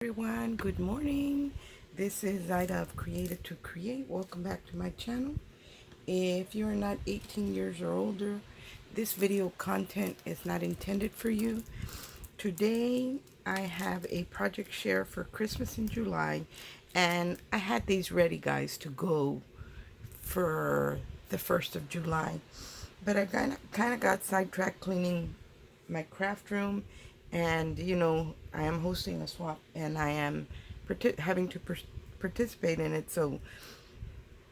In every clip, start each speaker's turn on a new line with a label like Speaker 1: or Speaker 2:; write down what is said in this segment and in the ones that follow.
Speaker 1: Everyone, good morning. This is Ida of Creative to Create. Welcome back to my channel. If you're not 18 years or older, this video content is not intended for you. Today I have a project share for Christmas in July, and I had these ready, guys, to go for the 1st of July, but I kind of got sidetracked cleaning my craft room, and I am hosting a swap, and I am having to participate in it. So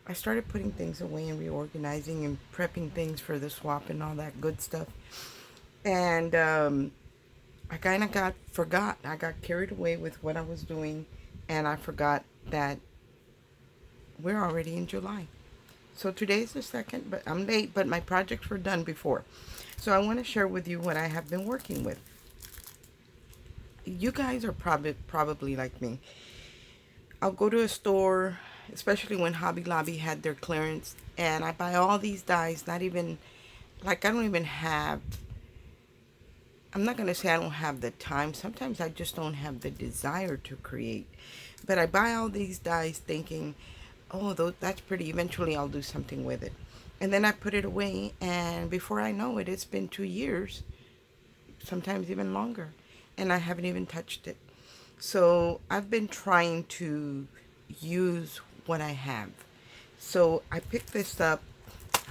Speaker 1: I started putting things away and reorganizing and prepping things for the swap and all that good stuff. And I kind of forgot. I got carried away with what I was doing, and I forgot that we're already in July. So today's the 2nd, but I'm late, but my projects were done before. So I want to share with you what I have been working with. You guys are probably like me. I'll go to a store, especially when Hobby Lobby had their clearance, and I buy all these dies, not even, like, I don't even have, I'm not going to say I don't have the time. Sometimes I just don't have the desire to create. But I buy all these dies thinking, oh, that's pretty. Eventually I'll do something with it. And then I put it away, and before I know it, it's been 2 years, sometimes even longer, and I haven't even touched it. So I've been trying to use what I have. So I picked this up,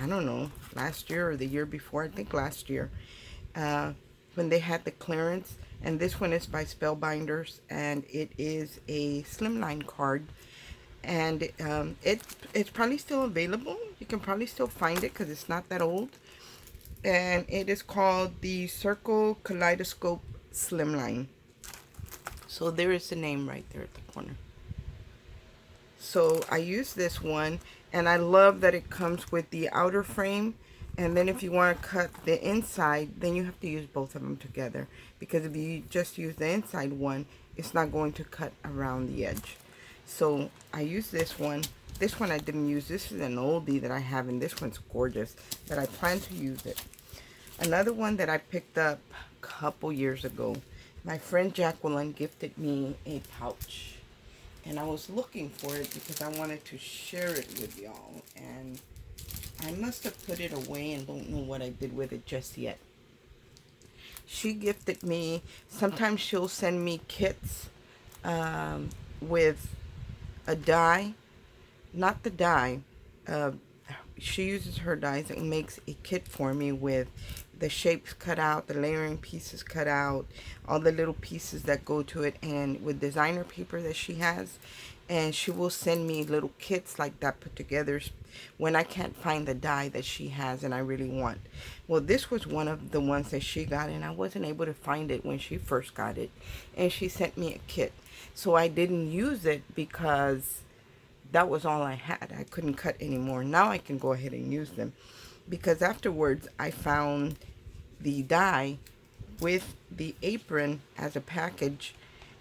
Speaker 1: I don't know, last year or the year before, I think last year, when they had the clearance. And this one is by Spellbinders, and it is a Slimline card. And it's probably still available. You can probably still find it because it's not that old. And it is called the Circle Kaleidoscope Slimline. So there is the name right there at the corner. So I use this one, and I love that it comes with the outer frame. And then if you want to cut the inside, then you have to use both of them together. Because if you just use the inside one, it's not going to cut around the edge. So I use this one. This one I didn't use. This is an oldie that I have, and this one's gorgeous, but I plan to use it. Another one that I picked up a couple years ago, my friend Jacqueline gifted me a pouch, and I was looking for it because I wanted to share it with y'all, and I must have put it away and don't know what I did with it just yet. She gifted me, sometimes she'll send me kits with a die, not the die, she uses her dies and makes a kit for me with the shapes cut out, the layering pieces cut out, all the little pieces that go to it, and with designer paper that she has. And she will send me little kits like that put together when I can't find the die that she has and I really want. Well, this was one of the ones that she got, and I wasn't able to find it when she first got it, and she sent me a kit. So I didn't use it because that was all I had. I couldn't cut anymore. Now I can go ahead and use them, because afterwards I found the die with the apron as a package,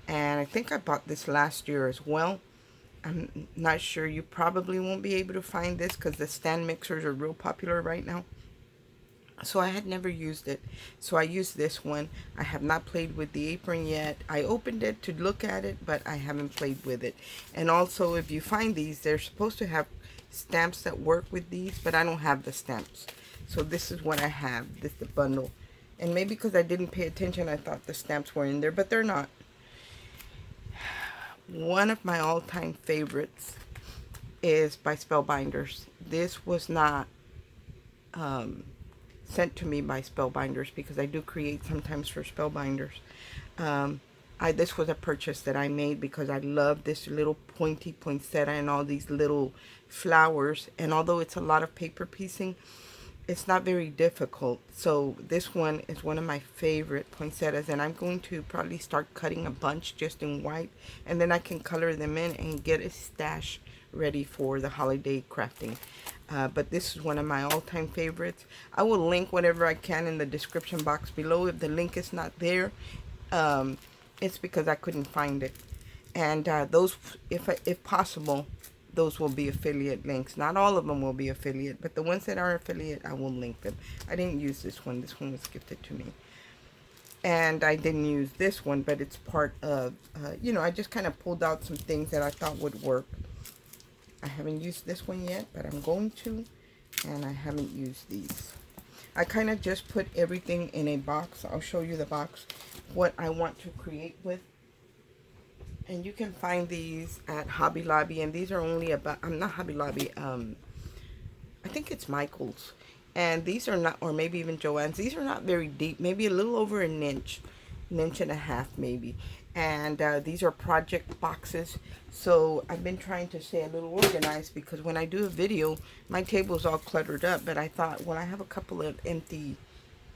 Speaker 1: and I think I bought this last year as well. I'm not sure. You probably won't be able to find this because the stand mixers are real popular right now. So I had never used it. So I used this one. I have not played with the apron yet. I opened it to look at it, but I haven't played with it. And also, if you find these, they're supposed to have stamps that work with these, but I don't have the stamps. So this is what I have. This is the bundle. And maybe because I didn't pay attention, I thought the stamps were in there, but they're not. One of my all-time favorites is by Spellbinders. This was not sent to me by Spellbinders because I do create sometimes for Spellbinders. This was a purchase that I made because I love this little pointy poinsettia and all these little flowers. And although it's a lot of paper piecing, it's not very difficult. So this one is one of my favorite poinsettias, and I'm going to probably start cutting a bunch just in white, and then I can color them in and get a stash ready for the holiday crafting. But this is one of my all-time favorites. I will link whatever I can in the description box below. If the link is not there, it's because I couldn't find it. And those, if possible, those will be affiliate links. Not all of them will be affiliate, but the ones that are affiliate, I will link them. I didn't use this one. This one was gifted to me. And I didn't use this one, but it's part of, you know, I just kind of pulled out some things that I thought would work. I haven't used this one yet, but I'm going to, and I haven't used these. I kind of just put everything in a box. I'll show you the box, what I want to create with. And you can find these at Hobby Lobby, and these are only about, I'm not Hobby Lobby, I think it's Michael's. And these are not, or maybe even Joann's, these are not very deep, maybe a little over an inch and a half maybe. And these are project boxes. So I've been trying to stay a little organized, because when I do a video, my table's all cluttered up. But I thought, well, I have a couple of empty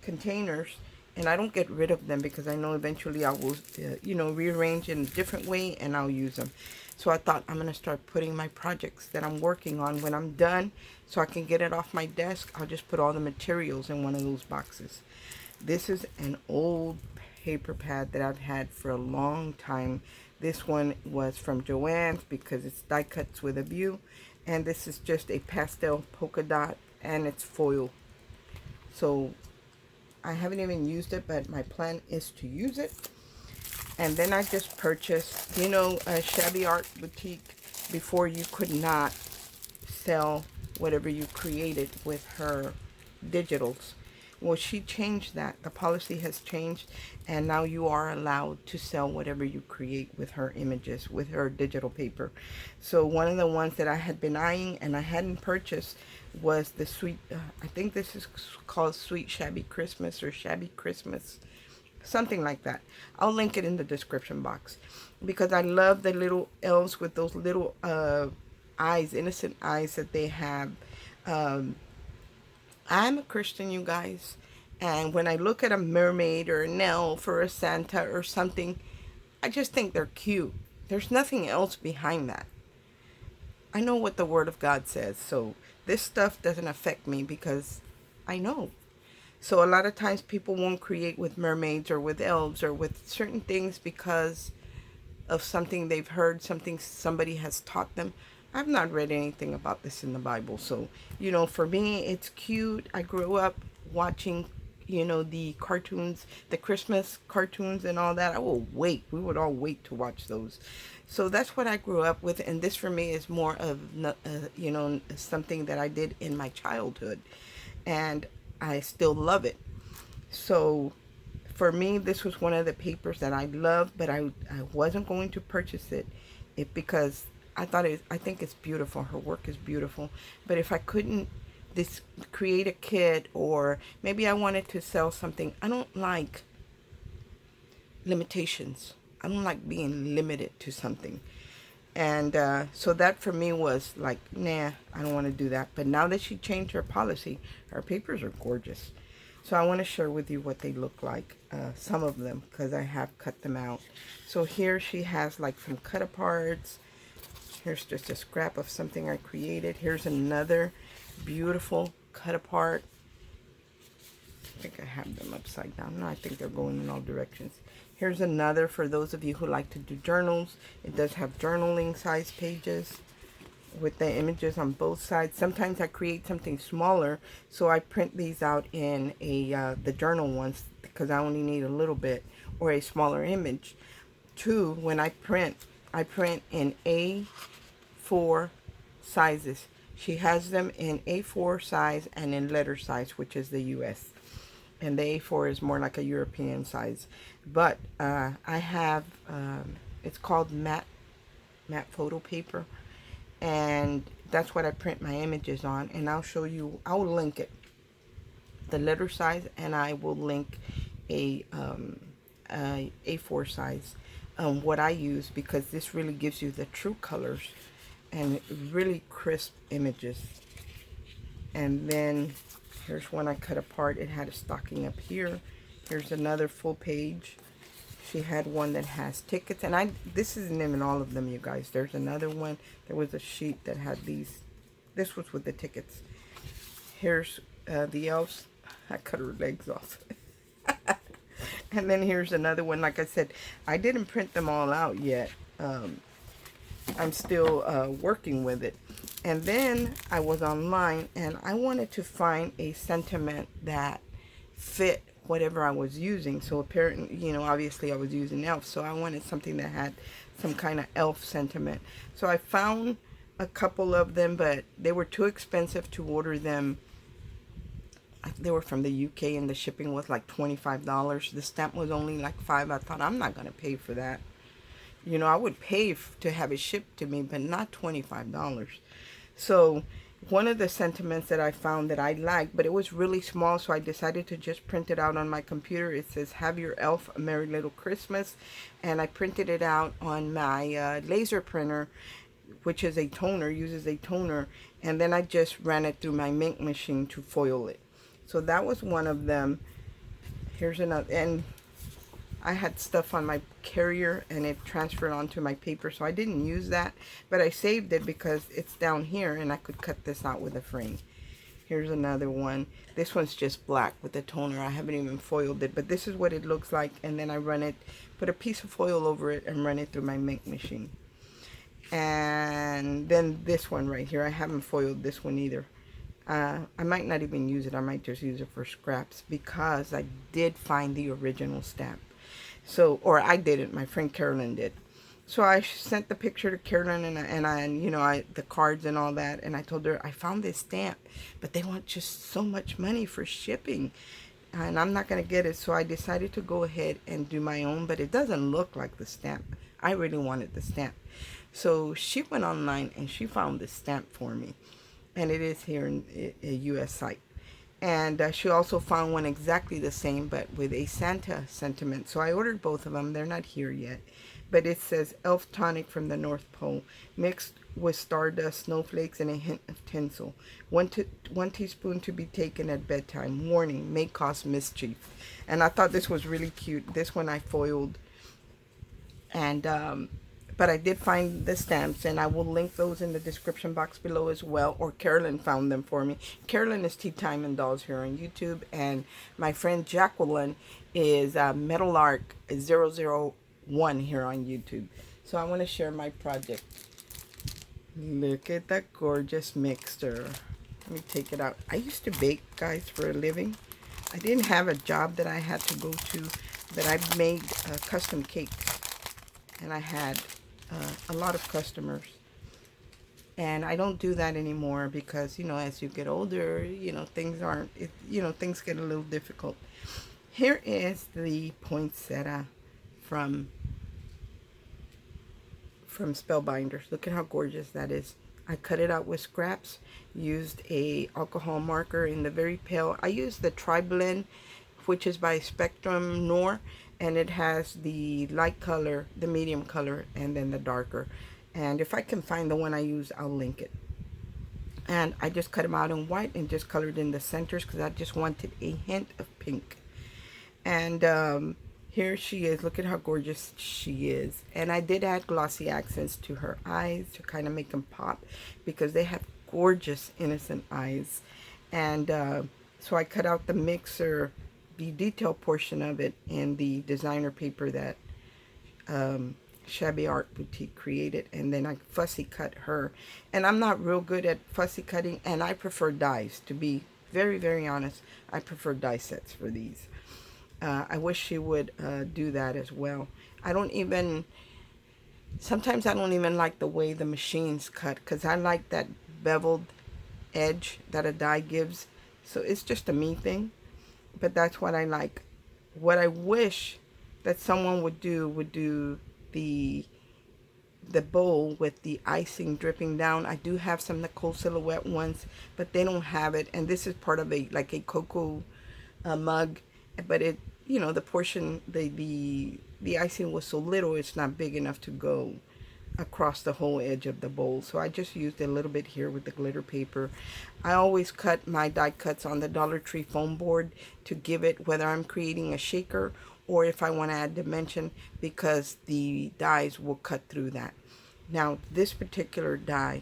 Speaker 1: containers, and I don't get rid of them because I know eventually I will, you know, rearrange in a different way and I'll use them. So I thought I'm going to start putting my projects that I'm working on when I'm done, so I can get it off my desk. I'll just put all the materials in one of those boxes. This is an old paper pad that I've had for a long time. This one was from Joann's because it's die cuts with a view. And this is just a pastel polka dot, and it's foil. So I haven't even used it, but my plan is to use it. And then I just purchased, you know, a Shabby Art Boutique. Before, you could not sell whatever you created with her digitals. Well, she changed that. The policy has changed, and now you are allowed to sell whatever you create with her images, with her digital paper. So one of the ones that I had been eyeing and I hadn't purchased was the sweet, I think this is called Sweet Shabby Christmas or Shabby Christmas, something like that. I'll link it in the description box, because I love the little elves with those little eyes, innocent eyes that they have. I'm a Christian, you guys, and when I look at a mermaid or an elf or a Santa or something, I just think they're cute. There's nothing else behind that. I know what the Word of God says, so this stuff doesn't affect me because I know. So a lot of times people won't create with mermaids or with elves or with certain things because of something they've heard, something somebody has taught them. I've not read anything about this in the Bible. So, you know, for me, it's cute. I grew up watching, you know, the cartoons, the Christmas cartoons and all that. We would all wait to watch those. So that's what I grew up with. And this for me is more of, you know, something that I did in my childhood. And I still love it. So for me, this was one of the papers that I loved, but I wasn't going to purchase it because I think it's beautiful. Her work is beautiful. But if I couldn't create a kit, or maybe I wanted to sell something, I don't like limitations. I don't like being limited to something. And so that for me was like, nah, I don't want to do that. But now that she changed her policy, her papers are gorgeous. So I want to share with you what they look like, some of them, because I have cut them out. So here she has like some cut aparts. Here's just a scrap of something I created. Here's another beautiful cut apart. I think I have them upside down. No, I think they're going in all directions. Here's another for those of you who like to do journals. It does have journaling size pages with the images on both sides. Sometimes I create something smaller, so I print these out in the journal ones because I only need a little bit, or a smaller image. Two, when I print in A4 sizes. She has them in A4 size and in letter size, which is the US. And the A4 is more like a European size. But I have, it's called matte photo paper. And that's what I print my images on. And I'll show you, I will link it, the letter size, and I will link a A4 size. What I use, because this really gives you the true colors and really crisp images. And then here's one I cut apart. It had a stocking up here. Here's another full page. She had one that has tickets, and this isn't even all of them, you guys. There's another one. There was a sheet that had these. This was with the tickets. Here's the elves. I cut her legs off. And then here's another one. Like I said, I didn't print them all out yet. I'm still working with it. And then I was online, and I wanted to find a sentiment that fit whatever I was using. So apparently, you know, obviously I was using elf, so I wanted something that had some kind of elf sentiment. So I found a couple of them, but they were too expensive to order them. They were from the UK and the shipping was like $25. The stamp was only like $5. I thought, I'm not going to pay for that. You know, I would pay to have it shipped to me, but not $25. So one of the sentiments that I found that I liked, but it was really small, so I decided to just print it out on my computer. It says, "Have your elf a merry little Christmas." And I printed it out on my laser printer, which is a toner, uses a toner. And then I just ran it through my Mink machine to foil it. So that was one of them. Here's another. And I had stuff on my carrier and it transferred onto my paper, so I didn't use that, but I saved it because it's down here and I could cut this out with a frame. Here's another one. This one's just black with the toner. I haven't even foiled it, but this is what it looks like. And then I run it, put a piece of foil over it and run it through my Mink machine. And then this one right here, I haven't foiled this one either. I might not even use it. I might just use it for scraps because I did find the original stamp. So, or I didn't, my friend Carolyn did. So I sent the picture to Carolyn and you know, the cards and all that. And I told her, I found this stamp, but they want just so much money for shipping. And I'm not going to get it. So I decided to go ahead and do my own, but it doesn't look like the stamp. I really wanted the stamp. So she went online and she found the stamp for me. And it is here in a US site. And she also found one exactly the same, but with a Santa sentiment. So I ordered both of them. They're not here yet. But it says, "Elf tonic from the North Pole, mixed with stardust, snowflakes, and a hint of tinsel. One teaspoon to be taken at bedtime. Warning, may cause mischief." And I thought this was really cute. This one I foiled. And but I did find the stamps, and I will link those in the description box below as well, or Carolyn found them for me. Carolyn is Tea Time and Dolls here on YouTube, and my friend Jacqueline is Metal Arc 001 here on YouTube. So I want to share my project. Look at that gorgeous mixture. Let me take it out. I used to bake, guys, for a living. I didn't have a job that I had to go to, but I made custom cakes, and I had a lot of customers. And I don't do that anymore because, you know, as you get older, you know, things aren't, you know, things get a little difficult. Here is the poinsettia from Spellbinders. Look at how gorgeous that is. I cut it out with scraps, used a alcohol marker in the very pale. I used the Tri-Blend, which is by Spectrum Noir, and it has the light color, the medium color, and then the darker. And if I can find the one I use, I'll link it. And I just cut them out in white and just colored in the centers because I just wanted a hint of pink. And here she is. Look at how gorgeous she is. And I did add glossy accents to her eyes to kind of make them pop because they have gorgeous innocent eyes. And so I cut out the mixer, the detail portion of it, in the designer paper that Shabby Art Boutique created, and then I fussy cut her. And I'm not real good at fussy cutting, and I prefer dies. To be very, very honest, I prefer die sets for these. I wish she would do that as well. Sometimes I don't even like the way the machines cut, because I like that beveled edge that a die gives. So it's just a me thing. But that's what I like. What I wish that someone would do the bowl with the icing dripping down. I do have some Nicole Silhouette ones, but they don't have it. And this is part of a cocoa mug, but it, you know, the portion, the icing was so little, it's not big enough to go across the whole edge of the bowl. So I just used a little bit here with the glitter paper. I always cut my die cuts on the Dollar Tree foam board to give it, whether I'm creating a shaker or if I want to add dimension, because the dies will cut through that. Now this particular die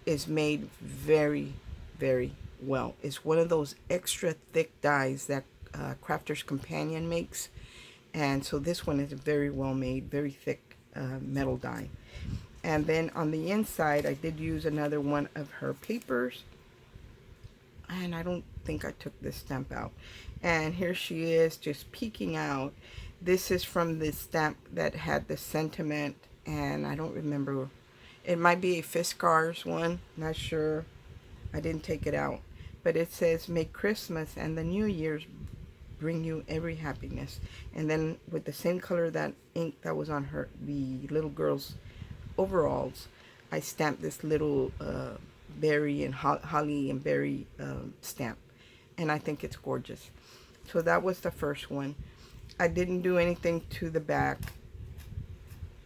Speaker 1: is made very, very well. It's one of those extra thick dies that Crafter's Companion makes, and so this one is very well made, very thick metal die. And then on the inside, I did use another one of her papers. and I don't think I took this stamp out. And here she is just peeking out. This is from the stamp that had the sentiment, and I don't remember. It might be a Fiskars one, not sure. I didn't take it out. But it says, "May Christmas and the New Year's bring you every happiness." And then with the same color that ink that was on her, the little girl's overalls, I stamped this little berry and holly and berry stamp. And I think it's gorgeous. So that was the first one. I didn't do anything to the back.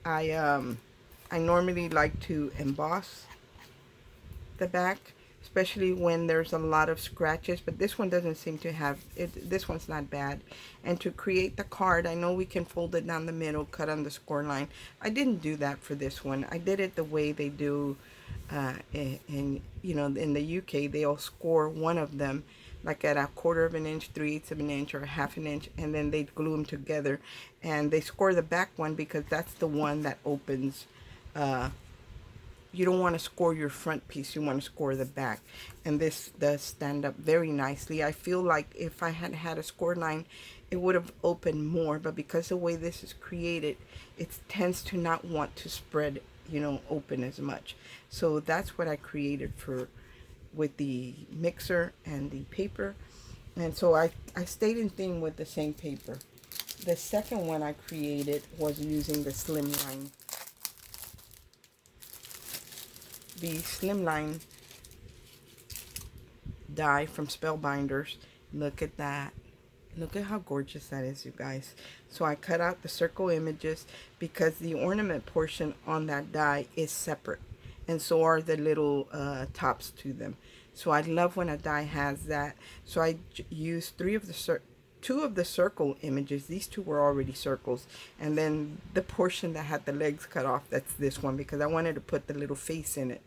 Speaker 1: I normally like to emboss the back, especially when there's a lot of scratches, but this one doesn't seem to have it. This one's not bad. And to create the card, I know we can fold it down the middle, cut on the score line. I didn't do that for this one. I did it the way they do in the UK. They'll score one of them like at 1/4 of an inch, 3/8 of an inch, or 1/2 an inch, and then they glue them together, and they score the back one because that's the one that opens. You don't want to score your front piece, you want to score the back. And this does stand up very nicely. I feel like if I had had a score line, it would have opened more, but because the way this is created, it tends to not want to spread, open as much. So that's what I created with the mixer and the paper. And so I stayed in theme with the same paper. The second one I created was using the Slimline. The Slimline die from Spellbinders. Look at that. Look at how gorgeous that is, you guys. So I cut out the circle images because the ornament portion on that die is separate. And so are the little tops to them. So I love when a die has that. So I used two of the circle images. These two were already circles. And then the portion that had the legs cut off, that's this one, because I wanted to put the little face in it.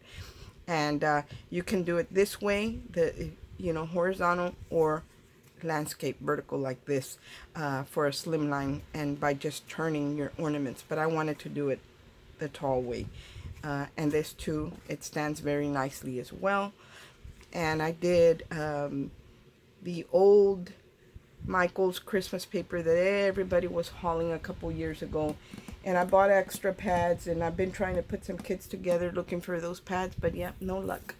Speaker 1: And you can do it this way, horizontal, or landscape vertical like this for a Slimline, and by just turning your ornaments. But I wanted to do it the tall way. And this too, it stands very nicely as well. And I did the old Michael's Christmas paper that everybody was hauling a couple years ago, and I bought extra pads, and I've been trying to put some kits together looking for those pads, but yeah, no luck.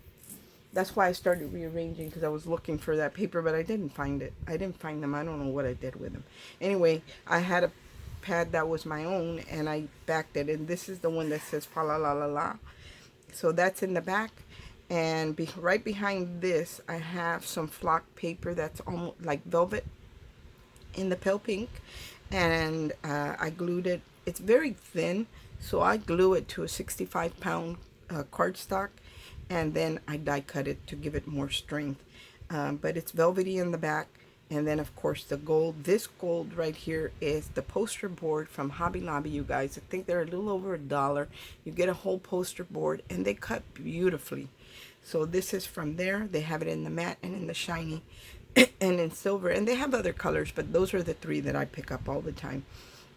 Speaker 1: That's why I started rearranging, because I was looking for that paper, but I didn't find it. I didn't find them. I don't know what I did with them. Anyway, I had a pad that was my own, and I backed it, and this is the one that says fa la la la la. So that's in the back. And right behind this, I have some flock paper that's almost like velvet in the pale pink, and I glued it. It's very thin, so I glue it to a 65-pound cardstock, and then I die cut it to give it more strength. But it's velvety in the back, and then of course the gold. This gold right here is the poster board from Hobby Lobby, you guys. I think they're a little over $1. You get a whole poster board, and they cut beautifully. So this is from there. They have it in the matte and in the shiny and in silver, and they have other colors, but those are the three that I pick up all the time,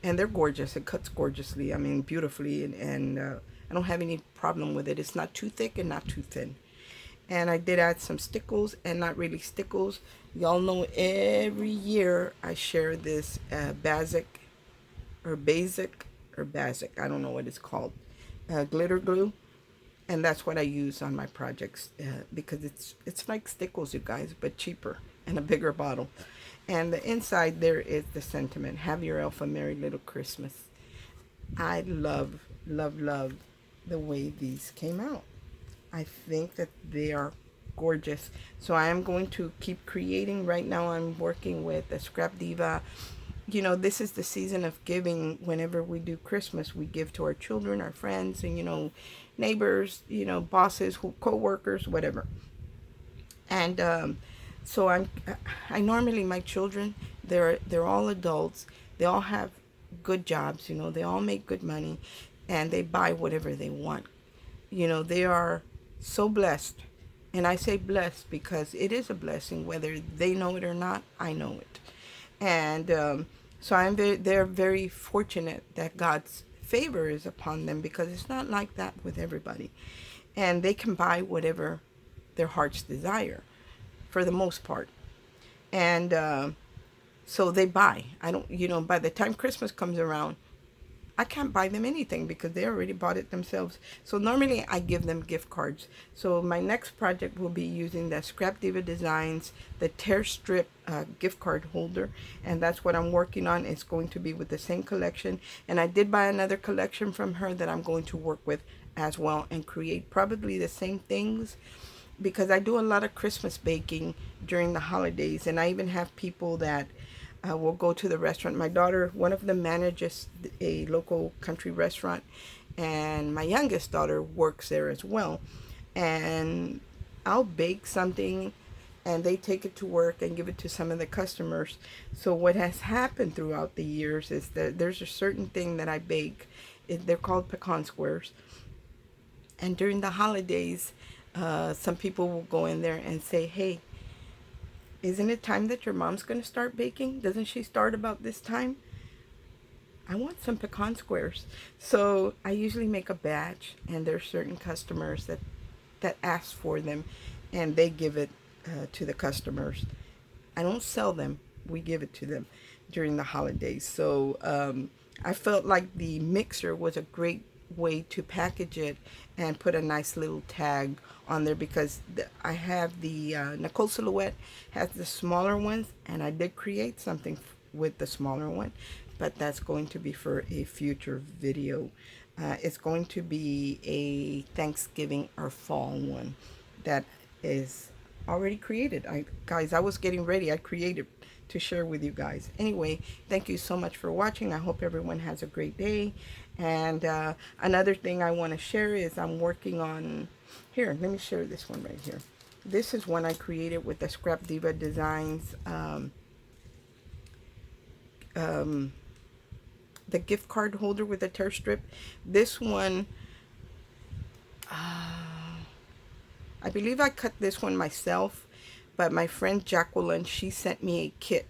Speaker 1: and they're gorgeous. It cuts gorgeously, I mean beautifully, and I don't have any problem with it. It's not too thick and not too thin. And I did add some stickles, and not really stickles. Y'all know every year I share this basic, I don't know what it's called, glitter glue. And that's what I use on my projects because it's like stickles, you guys, but cheaper and a bigger bottle. And the inside there is the sentiment: "Have your elf a merry little Christmas." I love, love, love the way these came out. I think that they are gorgeous. So I am going to keep creating. Right now I'm working with a Scrap Diva. This is the season of giving. Whenever we do Christmas, we give to our children, our friends, and neighbors, bosses, co-workers, whatever. And so I normally, my children, they're all adults. They all have good jobs, they all make good money, and they buy whatever they want. They are so blessed. And I say blessed because it is a blessing, whether they know it or not. I know it. And so they're very fortunate that God's favor is upon them, because it's not like that with everybody. And they can buy whatever their hearts desire. for the most part. And so they buy. I don't, by the time Christmas comes around, I can't buy them anything because they already bought it themselves. So normally I give them gift cards. So my next project will be using the Scrap Diva Designs, the Tear Strip gift card holder. And that's what I'm working on. It's going to be with the same collection. And I did buy another collection from her that I'm going to work with as well and create probably the same things, because I do a lot of Christmas baking during the holidays. And I even have people that will go to the restaurant. My daughter, one of them manages a local country restaurant, and my youngest daughter works there as well. And I'll bake something and they take it to work and give it to some of the customers. So what has happened throughout the years is that there's a certain thing that I bake. They're called pecan squares. And during the holidays, some people will go in there and say, hey, isn't it time that your mom's going to start baking? Doesn't she start about this time? I want some pecan squares. So I usually make a batch, and there's certain customers that ask for them, and they give it to the customers. I don't sell them. We give it to them during the holidays. So I felt like the mixer was a great way to package it and put a nice little tag on there, because I have the Nicole Silhouette has the smaller ones, and I did create something with the smaller one, but that's going to be for a future video. It's going to be a Thanksgiving or fall one that is already created. Guys, I was getting ready. I created to share with you guys. Anyway, thank you so much for watching. I hope everyone has a great day. And another thing I want to share is I'm working on, here, let me share this one right here. This is one I created with the Scrap Diva Designs, the gift card holder with the tear strip. This one, I believe I cut this one myself, but my friend Jacqueline, she sent me a kit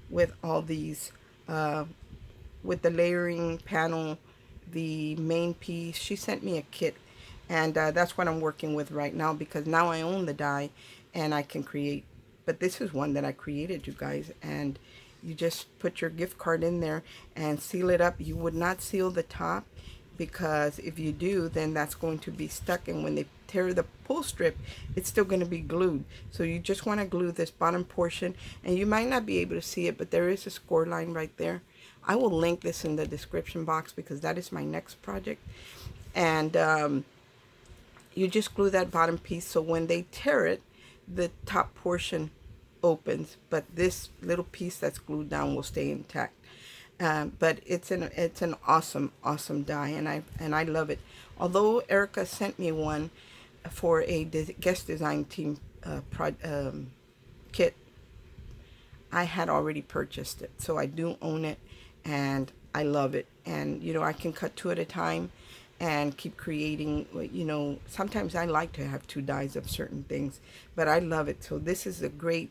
Speaker 1: with all these, with the layering panel, the main piece. She sent me a kit, and that's what I'm working with right now, because now I own the die and I can create. But this is one that I created, you guys, and you just put your gift card in there and seal it up. You would not seal the top, because if you do, then that's going to be stuck, and when they tear the pull strip, it's still going to be glued. So you just want to glue this bottom portion, and you might not be able to see it, but there is a score line right there. I will link this in the description box, because that is my next project. And you just glue that bottom piece, so when they tear it, the top portion opens, but this little piece that's glued down will stay intact. But it's an awesome die, and I love it. Although Erica sent me one for a guest design team kit, I had already purchased it, so I do own it, and I love it. And I can cut two at a time and keep creating. Sometimes I like to have two dies of certain things, but I love it. So this is a great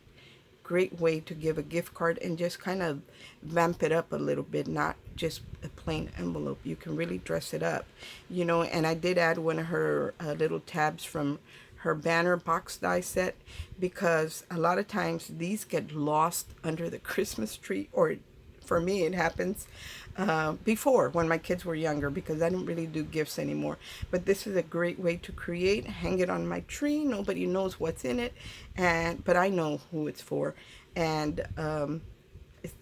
Speaker 1: way to give a gift card and just kind of vamp it up a little bit, not just a plain envelope. You can really dress it up, and I did add one of her little tabs from her banner box die set, because a lot of times these get lost under the Christmas tree, or for me it happens before, when my kids were younger, because I don't really do gifts anymore. But this is a great way to create, hang it on my tree. Nobody knows what's in it, but I know who it's for, and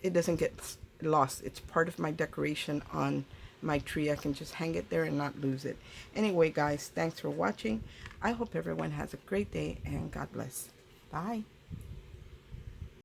Speaker 1: it doesn't get lost. It's part of my decoration on my tree. I can just hang it there and not lose it. Anyway, guys, thanks for watching. I hope everyone has a great day, and God bless. Bye.